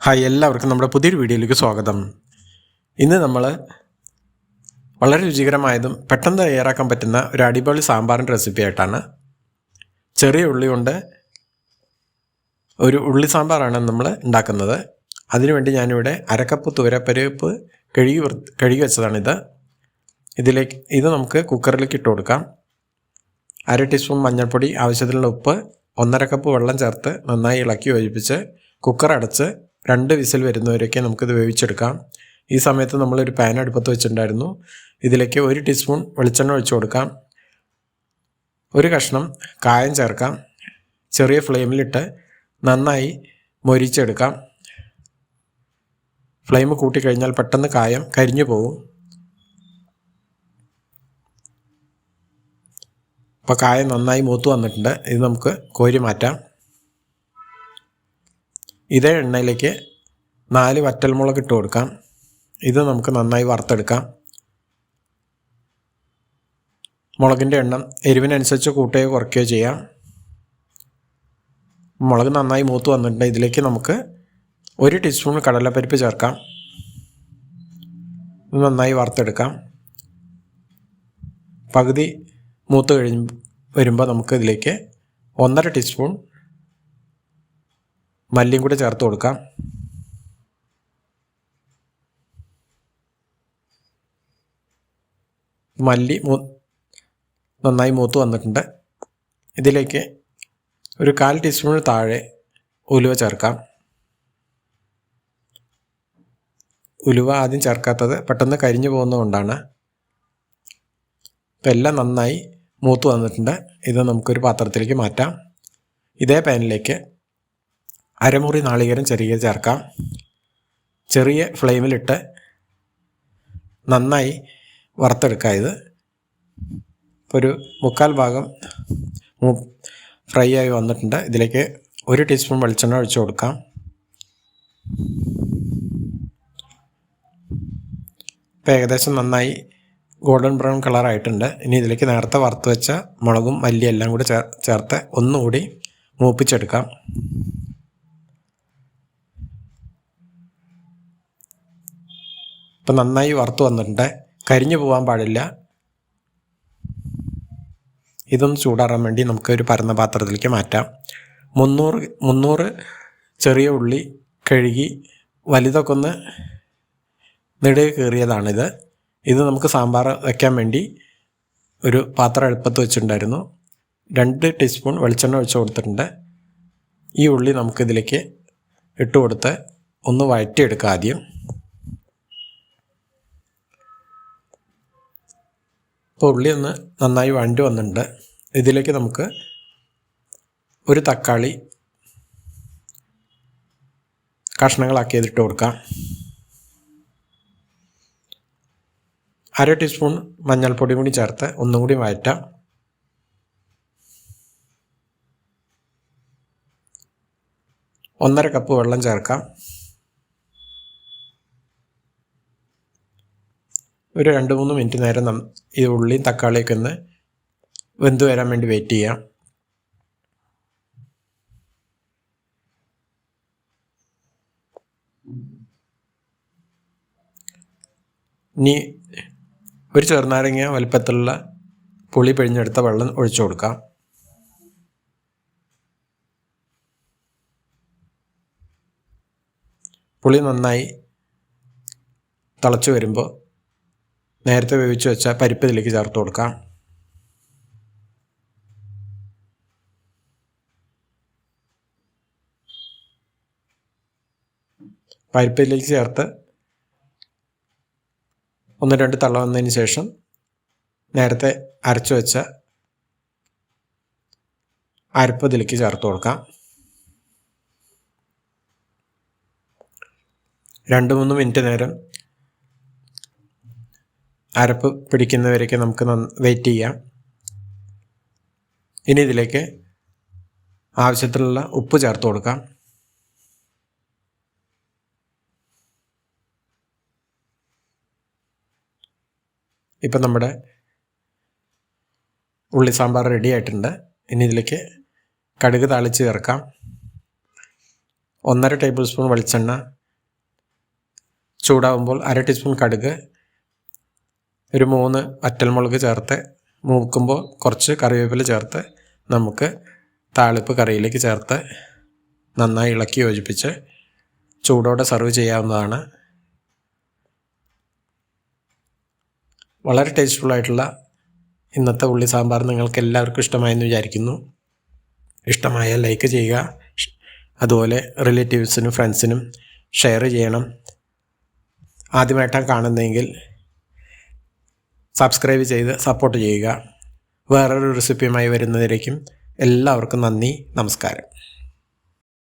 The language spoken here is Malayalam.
ഹായ്, എല്ലാവർക്കും നമ്മുടെ പുതിയൊരു വീഡിയോയിലേക്ക് സ്വാഗതം. ഇന്ന് നമ്മൾ വളരെ രുചികരമായതും പെട്ടെന്ന് തയ്യാറാക്കാൻ പറ്റുന്ന ഒരു അടിപൊളി സാമ്പാറിൻ്റെ റെസിപ്പി ആയിട്ടാണ്. ചെറിയ ഉള്ളി കൊണ്ട് ഒരു ഉള്ളി സാമ്പാറാണ് നമ്മൾ ഉണ്ടാക്കുന്നത്. അതിനുവേണ്ടി ഞാനിവിടെ അരക്കപ്പ് തുവരപ്പരിപ്പ് കഴുകി വെച്ചതാണിത്. ഇത് നമുക്ക് കുക്കറിലേക്ക് ഇട്ട് കൊടുക്കാം. 1/2 ടീസ്പൂൺ മഞ്ഞൾപ്പൊടി, ആവശ്യത്തിനുള്ള ഉപ്പ്, 1.5 കപ്പ് വെള്ളം ചേർത്ത് നന്നായി ഇളക്കി യോജിപ്പിച്ച് കുക്കർ അടച്ച് 2 വിസിൽ വരുന്നവരൊക്കെ നമുക്കിത് വേവിച്ചെടുക്കാം. ഈ സമയത്ത് നമ്മളൊരു പാൻ അടുപ്പത്ത് വെച്ചിട്ടുണ്ടായിരുന്നു. ഇതിലേക്ക് 1 ടീസ്പൂൺ വെളിച്ചെണ്ണ ഒഴിച്ചു കൊടുക്കാം. ഒരു കഷ്ണം കായം ചേർക്കാം. ചെറിയ ഫ്ലെയിമിലിട്ട് നന്നായി മൊരിച്ചെടുക്കാം. ഫ്ലെയിം കൂട്ടിക്കഴിഞ്ഞാൽ പെട്ടെന്ന് കായം കരിഞ്ഞു പോകും. അപ്പോൾ കായം നന്നായി മൂത്ത് വന്നിട്ടുണ്ട്. ഇത് നമുക്ക് കോരി മാറ്റാം. ഇതേ എണ്ണയിലേക്ക് 4 വറ്റൽമുളക് ഇട്ട് കൊടുക്കാം. ഇത് നമുക്ക് നന്നായി വറുത്തെടുക്കാം. മുളകിൻ്റെ എണ്ണം എരിവിനനുസരിച്ച് കൂട്ടുകയോ കുറയ്ക്കുകയോ ചെയ്യാം. മുളക് നന്നായി മൂത്ത് വന്നിട്ടുണ്ട്. ഇതിലേക്ക് നമുക്ക് 1 ടീസ്പൂൺ കടലപ്പരിപ്പ് ചേർക്കാം. ഇത് നന്നായി വറുത്തെടുക്കാം. പകുതി മൂത്ത് വരുമ്പോൾ നമുക്ക് ഇതിലേക്ക് 1.5 ടീസ്പൂൺ മല്ലിയും കൂടെ ചേർത്ത് കൊടുക്കാം. മല്ലി നന്നായി മൂത്ത് വന്നിട്ടുണ്ട്. ഇതിലേക്ക് ഒരു 1/4 ടീസ്പൂണിന് താഴെ ഉലുവ ചേർക്കാം. ഉലുവ ആദ്യം ചേർക്കാത്തത് പെട്ടെന്ന് കരിഞ്ഞു പോകുന്നതുകൊണ്ടാണ്. ഇപ്പം എല്ലാം നന്നായി മൂത്ത് വന്നിട്ടുണ്ട്. ഇത് നമുക്കൊരു പാത്രത്തിലേക്ക് മാറ്റാം. ഇതേ പാനിലേക്ക് അരമുറി നാളികേരം ചെറിയ ചേർക്കാം. ചെറിയ ഫ്ലെയിമിലിട്ട് നന്നായി വറുത്തെടുക്കുക. ഇത് ഒരു 1/4 ഭാഗം ഫ്രൈ ആയി വന്നിട്ടുണ്ട്. ഇതിലേക്ക് 1 ടീസ്പൂൺ വെളിച്ചെണ്ണ ഒഴിച്ചു കൊടുക്കാം. ഇപ്പോൾ ഏകദേശം നന്നായി ഗോൾഡൻ ബ്രൗൺ കളറായിട്ടുണ്ട്. ഇനി ഇതിലേക്ക് നേരത്തെ വറുത്ത് വെച്ച മുളകും മല്ലിയും എല്ലാം കൂടി ചേർത്ത് ഒന്നുകൂടി മൂപ്പിച്ചെടുക്കാം. ഇപ്പം നന്നായി വറുത്ത് വന്നിട്ടുണ്ട്. കരിഞ്ഞു പോകാൻ പാടില്ല. ഇതൊന്ന് ചൂടാറാൻ വേണ്ടി നമുക്ക് ഒരു പരന്ന പാത്രത്തിലേക്ക് മാറ്റാം. 300 ചെറിയ ഉള്ളി കഴുകി വലുതൊക്കെ ഒന്ന് നെടുകെ കീറിയതാണിത്. ഇത് നമുക്ക് സാമ്പാർ വയ്ക്കാൻ വേണ്ടി ഒരു പാത്രം അടുപ്പത്ത് വെച്ചിട്ടുണ്ടായിരുന്നു. 2 ടീസ്പൂൺ വെളിച്ചെണ്ണ ഒഴിച്ച് കൊടുത്തിട്ടുണ്ട്. ഈ ഉള്ളി നമുക്കിതിലേക്ക് ഇട്ട് കൊടുത്ത് ഒന്ന് വഴറ്റിയെടുക്കാം. ആദ്യം ഇപ്പോൾ ഉള്ളി ഒന്ന് നന്നായി വഴണ്ടി വന്നിട്ടുണ്ട്. ഇതിലേക്ക് നമുക്ക് ഒരു തക്കാളി കഷ്ണങ്ങളാക്കി ഇതിട്ട് കൊടുക്കാം. 1/2 ടീസ്പൂൺ മഞ്ഞൾപ്പൊടി കൂടി ചേർത്ത് ഒന്നും കൂടി വഴറ്റാം. ഒന്നര കപ്പ് വെള്ളം ചേർക്കാം. ഒരു 2-3 മിനിറ്റ് നേരം ഈ ഉള്ളിയും തക്കാളിയൊക്കെ ഒന്ന് വെന്ത് വരാൻ വേണ്ടി വെയിറ്റ് ചെയ്യാം. ഇനി ഒരു ചെറുനാരങ്ങ വലുപ്പത്തിലുള്ള പുളി പിഴിഞ്ഞെടുത്ത വെള്ളം ഒഴിച്ചു കൊടുക്കാം. പുളി നന്നായി തിളച്ച് വരുമ്പോൾ നേരത്തെ വേവിച്ച് വെച്ച പരിപ്പ് ഇതിലേക്ക് ചേർത്ത് കൊടുക്കാം. പരിപ്പിലേക്ക് ചേർത്ത് 1-2 തള വന്നതിന് ശേഷം നേരത്തെ അരച്ചു വെച്ച അരപ്പ് ഇതിലേക്ക് ചേർത്ത് കൊടുക്കാം. 2-3 മിനിറ്റ് നേരം അരപ്പ് പിടിക്കുന്നവരേക്ക് നമുക്ക് വെയിറ്റ് ചെയ്യാം. ഇനി ഇതിലേക്ക് ആവശ്യത്തിനുള്ള ഉപ്പ് ചേർത്ത് കൊടുക്കാം. ഇപ്പം നമ്മുടെ ഉള്ളി സാമ്പാർ റെഡി ആയിട്ടുണ്ട്. ഇനി ഇതിലേക്ക് കടുക് താളിച്ച് ചേർക്കാം. 1.5 ടേബിൾ സ്പൂൺ വെളിച്ചെണ്ണ ചൂടാവുമ്പോൾ 1/2 ടീസ്പൂൺ കടുക്, ഒരു 3 വറ്റൽമുളക് ചേർത്ത് മൂക്കുമ്പോൾ കുറച്ച് കറിവേപ്പില ചേർത്ത് നമുക്ക് താളിപ്പ് കറിയിലേക്ക് ചേർത്ത് നന്നായി ഇളക്കി യോജിപ്പിച്ച് ചൂടോടെ സെർവ് ചെയ്യാവുന്നതാണ്. വളരെ ടേസ്റ്റ്ഫുള്ളായിട്ടുള്ള ഇന്നത്തെ ഉള്ളി സാമ്പാർ നിങ്ങൾക്ക് എല്ലാവർക്കും ഇഷ്ടമായെന്ന് വിചാരിക്കുന്നു. ഇഷ്ടമായാൽ ലൈക്ക് ചെയ്യുക, അതുപോലെ റിലേറ്റീവ്സിനും ഫ്രണ്ട്സിനും ഷെയർ ചെയ്യണം. ആദ്യമായിട്ടാണ് കാണുന്നതെങ്കിൽ സബ്സ്ക്രൈബ് ചെയ്ത് സപ്പോർട്ട് ചെയ്യുക. വേറൊരു റെസിപ്പിയുമായി വരുന്നതിലേക്കും എല്ലാവർക്കും നന്ദി, നമസ്കാരം.